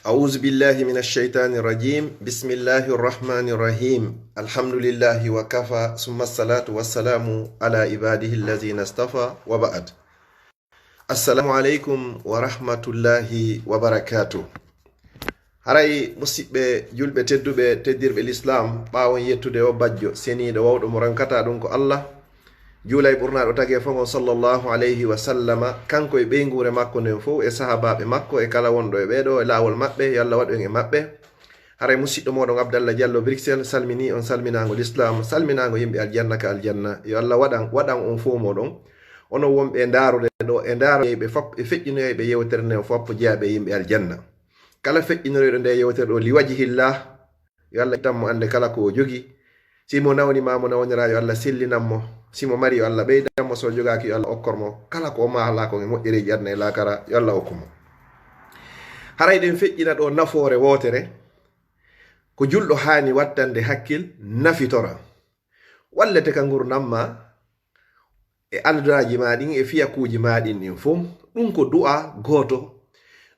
أعوذ بالله من الشيطان الرجيم بسم الله الرحمن الرحيم الحمد لله وكفى ثم الصلاة والسلام على عباده الذين اصطفى وبعد السلام عليكم ورحمة الله وبركاته haray musidɓe julɓe tedduɓe teddirɓe l'islam ɓawon yettude o bajjo seniɗo wawɗo mo rankata ɗum ko Allah juulay ɓurnaɗo tagi fongo sallllahu alayhi wa sallama kanko e ɓeygure makko nden fof e sahabaɓe makko e kala wonɗo e ɓeɗo e lawol maɓɓe yo Allah waɗu en e maɓɓe haray musidɗo moɗon Abdallah Diallo Bruxelles salmini on salminago l'islam salminago yimɓe aljanna ka aljanna yo Allah waɗan on fof moɗon ono wonɓe darude ɗo e daroɓe fop e feƴƴinoyeɓe yewtere nden foppo jeeyaɓe yimɓe aljanna kala feƴƴinoriɗo nde yewtere ɗo liwajihillah yo Allah ittanmo ande kala ko o jogi simo nawnima mo nawnira yo Allah sellinanmo simo mari yo Allah ɓeydanmo so jogaki yo Allah okkormo kala ko o mahala ko e moƴƴereji adna e lakara yo Allah okkumo haray ɗen feƴƴina ɗo nafoore wotere ko julɗo hani wattande hakkil nafitora wallete ka gurdamma e aldaji maɗin e fiyakuji maɗin ɗin fof ɗum ko du'a goto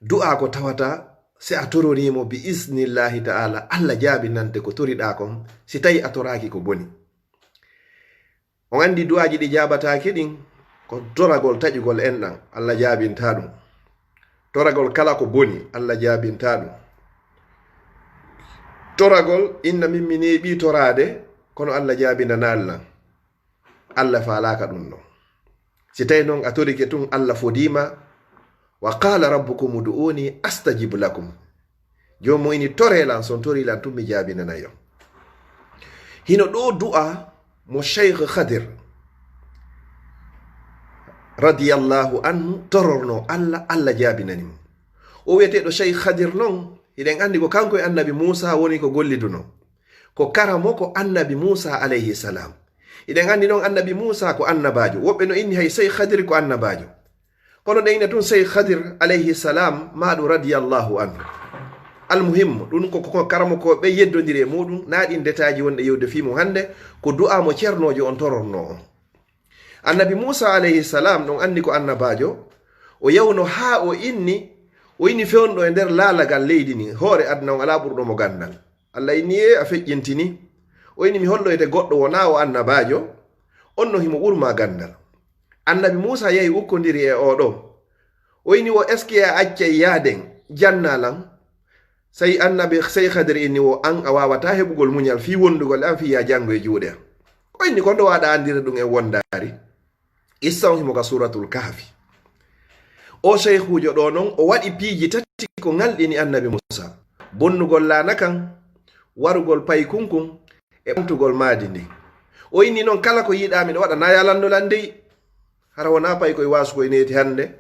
du'a ko tawata si a toronimo bi isnillahi ta'ala Allah jaabinante ko toriɗa kon si tawi a toraki ko boni on andi du'aji ɗi jabataki ɗin ko toragol taƴugol enɗan Allah jaabinta ɗum toragol kala ko boni Allah jaabinta ɗum toragol inna min mi neeɓi torade kono Allah jaabinanallan Allah falaka ɗum ɗon si tawi noon a torike tun Allah fodima wa qala rabbukum ud'uni astajib lakum jomo ini torelan son torilan tun mi jaabinanayo hino ɗo du'a mo Cheikh Khadir radiyallahu anhu tororno Allah jaabinanimo o wiyeteɗo Cheikh Khadir noon hiɗen andi ko kanko e annabi Musa woni ko golliduno ko karamo ko annabi Musa alayhi salam hiɗen andi noon annabi Musa ko annabajo woɓɓe no inni hay Cheikh Khadir ko annabajo kono ɗeyna tun Cheikh Khadir alayhi salam maɗum radiyallahu anhu almuhimmo ɗum ko karamo ko ɓe yeddodiri e muɗum naɗin détaji wonɗe yewde fimo hande ko du'a mo ceernojo on tororno on annabi Musa alayhi salam ɗon andi ko annabajo o yawno ha o inni fewnɗo e nder laalagal leydi ni hoore adna on ala ɓurɗo mo gandal Allah inni a feƴƴintini o inni mi holloyte goɗɗo wona o annabajo on no himo ɓurma gandal annabi Musa yahi ukkodiri e oɗo o inni o est ce que a accay yaaden jannalan sai annabi Cheikh Khadir inni o an a wawata heɓugol muñal fi wondugol an fi ya jango e juuɗe an o inni ko ndo waɗa andira ɗum e wondari issa on himo ka suratul kahfi o cheikhujo ɗo noon o waɗi piiji tati ko ngalɗini annabi Musa bonnugol laana kan warugol paykunkun e ɓamtugol maadi ndi o inni noon kala ko yiɗami ɗo waɗa na yalandolan dey hara wona pay koye wasu koye neti hande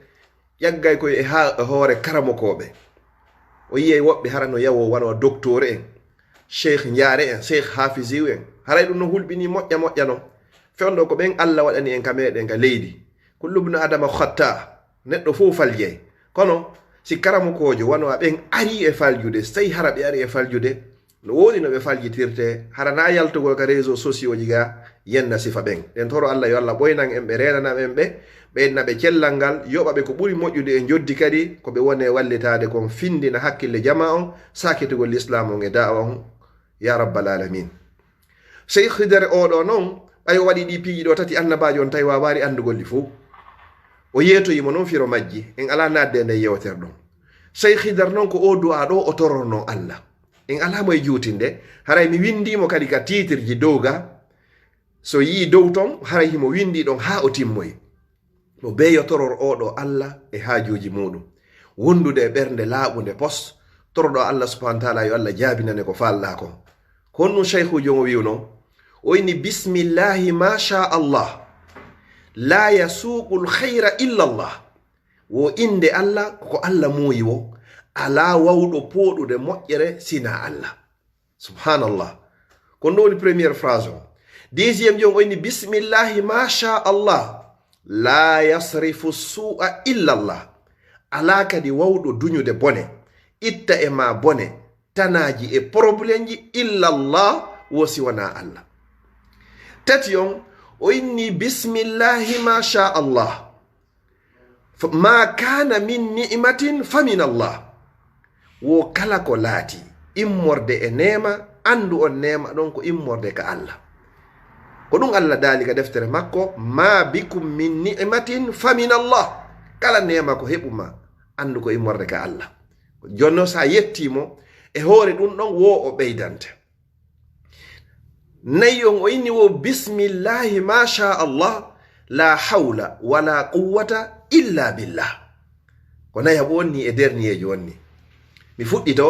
ƴaggay koye e hoore karamokoɓe o yiyey woɓɓe hara no yawo wano docteur en cheikh ndiare en cheikh hafisiw en haray ɗum no hulɓini moƴƴa noon fewndo ko ɓen Allah waɗani en ka meɗen ka leydi kullubnu adama khatta neɗɗo fof faljey kono si karamokojo wano a ɓen ari e faljude so tawi hara ɓe ari e faljude no woodi no ɓe faljitirte hara na yaltugol ka réseau sociaux ji ga yenna sifa ɓen ɗen toro Allah yo Allah ɓoynan en ɓe renana ɓen ɓe ɓeyna ɓe cellal ngal yoɓa ɓe ko ɓuri moƴƴude e joddi kadi ko ɓe wone wallitade kon findina hakkille jama on sakitugol l'islam on e dawa on ya rabbal alamin Cheikh Khadir oɗo noon ɓay o waɗi ɗi piiji ɗo tati annabajo on tawi wawari andugol ɗi fof o yetoyimo noon firo majji en ala nadde nde yewtere ɗon Cheikh Khadir noon ko o du'a ɗo o tororno Allah en alamo e juutinde haray mi windimo kadi ka titirji dowga so yi dow ton haray himo windi ɗon ha o timmoyi mo beyo toror oɗo Allah e haajuji muɗum wondude e ɓernde laaɓunde pos toroɗo Allah subhanahu wa ta'ala yo Allah jaabinane ko falɗa kon honnu cheikhujo mo wiwno o inni bismillahi ma sha Allah la yasuqul khayra illa Allah wo inde Allah ko Allah muuyi wo ala wawɗo poɗude moƴƴere sina Allah subhanallah ko ɗo woni première phrase o deuxième jon o inni bismillahi ma sha Allah la yasrifu su'a illa Allah ala kadi wawɗo duñude bone itta e ma bone tanaji e probléme ji illa Allah wosi wona Allah tati on o inni bismillahi ma sha Allah ma kana min ni'matin fa min Allah wo kala ko laati immorde e nema andu on nema ɗon ko immorde ka Allah ko ɗum Allah daali ka deftere makko ma bikum min ni'matin fa min Allah kala nema ko heɓuma andu ko immorde ka Allah jonno sa yettimo e hoore ɗum ɗon wo o ɓeydante nayi on o inni wo bismillahi ma sha Allah la hawla wala quwwata illa billah ko nayi haɓo wonni e derniejo wonni mi fuɗɗito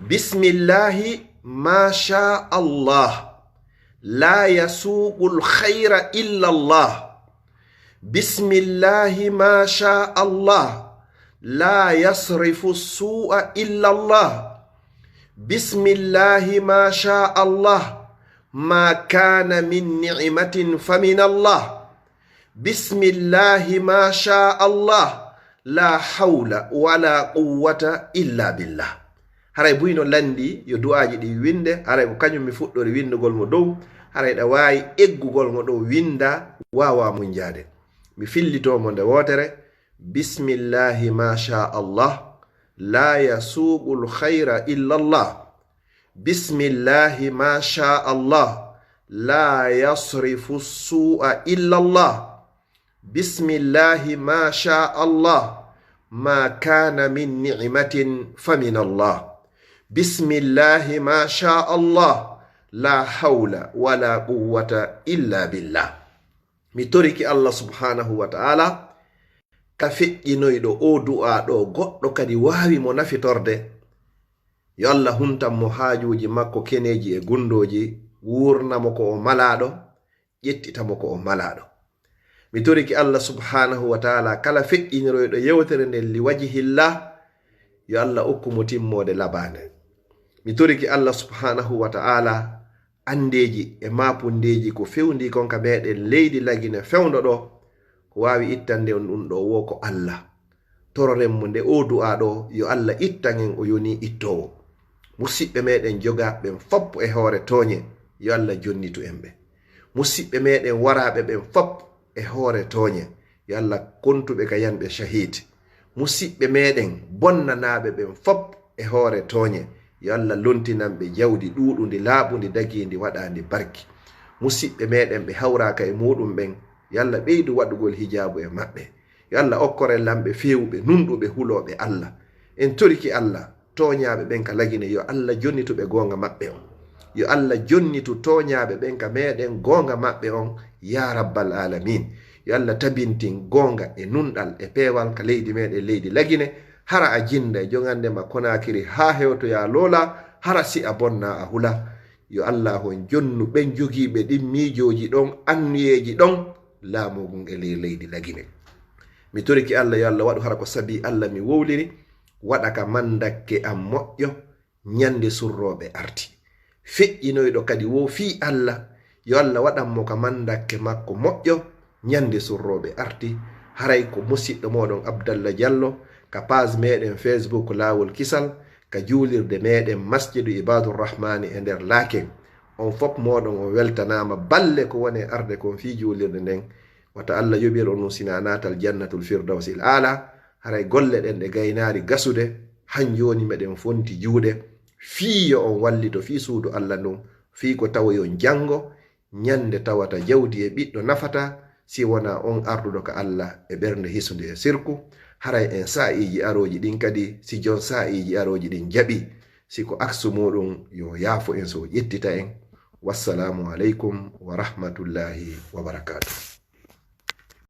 bismillahi ma sha Allah la yasuqu lkhayra illa Allah bismillahi ma sha Allah la yasrifu su'a illa Allah bismillahi ma sha Allah ما كان من نعمة فمن الله بسم الله ما شاء الله لا حول ولا قوة إلا بالله haray buyno landi yo du'aji ɗi winde haray ko kañum mi fuɗɗori windugol mo dow haray ɗa wawi eggugol mo ɗo winda wawa mum jaade mi fillitomo nde wotere bismillahi ma sha Allah la yasuqu lkhayra illa Allah بسم الله ما شاء الله لا يصرف السوء إلا الله بسم الله ما شاء الله ما كان من نعمة فمن الله بسم الله ما شاء الله لا حول ولا قوة إلا بالله متورك الله سبحانه وتعالى كفئنويدو أو دعاء دو غدو كدي واوي مو نافيتorde yo Allah huntanmo haajuji makko keneji e gundoji wurnamo ko o malaɗo ƴettitamo ko o malaɗo mi toriki Allah subhanahu wa ta'ala kala feƴƴiniroyɗo yewtere nden li wajihillah yo Allah okkumo timmode labande mi toriki Allah subhanahu wa ta'ala andeji e mapundeji ko fewndi konka meɗen leydi lagine fewndo ɗo ko wawi ittande on ɗum ɗo wo ko Allah tororenmo nde o du'a ɗo yo Allah ittan en o yoni ittowo musidɓe meɗen jogaɓe fop e hoore tooñe yo Allah jonnitu en ɓe musidɓe meɗen waraɓe ɓen fop e hoore tooñe yo Allah kontuɓe ka yanɓe shahid musidɓe meɗen bonnanaɓe ɓen fop e hoore tooñe yo Allah lontinanɓe jawdi ɗuɗundi laaɓundi dagindi waɗandi barki musidɓe meɗen ɓe hawraka e muɗum ɓen yo Allah ɓeydu waɗugol hijabu e maɓɓe yo Allah okkore lamɓe fewɓe nunɗuɓe huloɓe Allah en toriki Allah toñaɓe ɓen ka lagine yo Allah jonnituɓe gonga maɓɓe on yo Allah jonnitu toñaɓe ɓen ka meɗen gonga maɓɓe on ya rabbal alamin yo Allah tabintin gonga e nunɗal e peewal ka leydi meɗen leydi lagine hara a jinda e jogandema Konakiri ha hewtoya loola hara si a bonna a hula yo Allah hon jonnu ɓen jogiɓe ɗin miijoji ɗon annuyeji ɗon laamugun e leydi lagine mi toriki Allah yo Allah waɗu hara ko sabi Allah mi wowliri waɗa ka mandakke am moƴƴo ñande surroɓe arti feƴƴinoyɗo kadi wo fi Allah yo Allah waɗanmo ka mandakke makko moƴƴo ñande surroɓe arti haray ko musidɗo moɗon Abdallah Diallo ka page meɗen Facebook Lawol Kisal ka juulirde meɗen Masjidu Ibadur Rahmani e nder Laken on fop moɗon o weltanama balle ko woni arde kon fi juulirde nden wata Allah yoɓir on sina natal jannatul firdausil ala haray golle ɗen ɗe gaynari gasude han joni meɗen fonti juuɗe fii yo on wallito fii suudu Allah ndun fii ko tawoyon jango ñande tawata jawdi e ɓiɗɗo nafata si wona on arduɗo ka Allah e ɓernde hisude e sirku haray en sa'iji aroji ɗin kadi si jon sa'iji aroji ɗin jaɓi siko aksu muɗum yo yaafo en so ƴettita en wassalamu aleykum wa rahmatullahi wa barakatuh.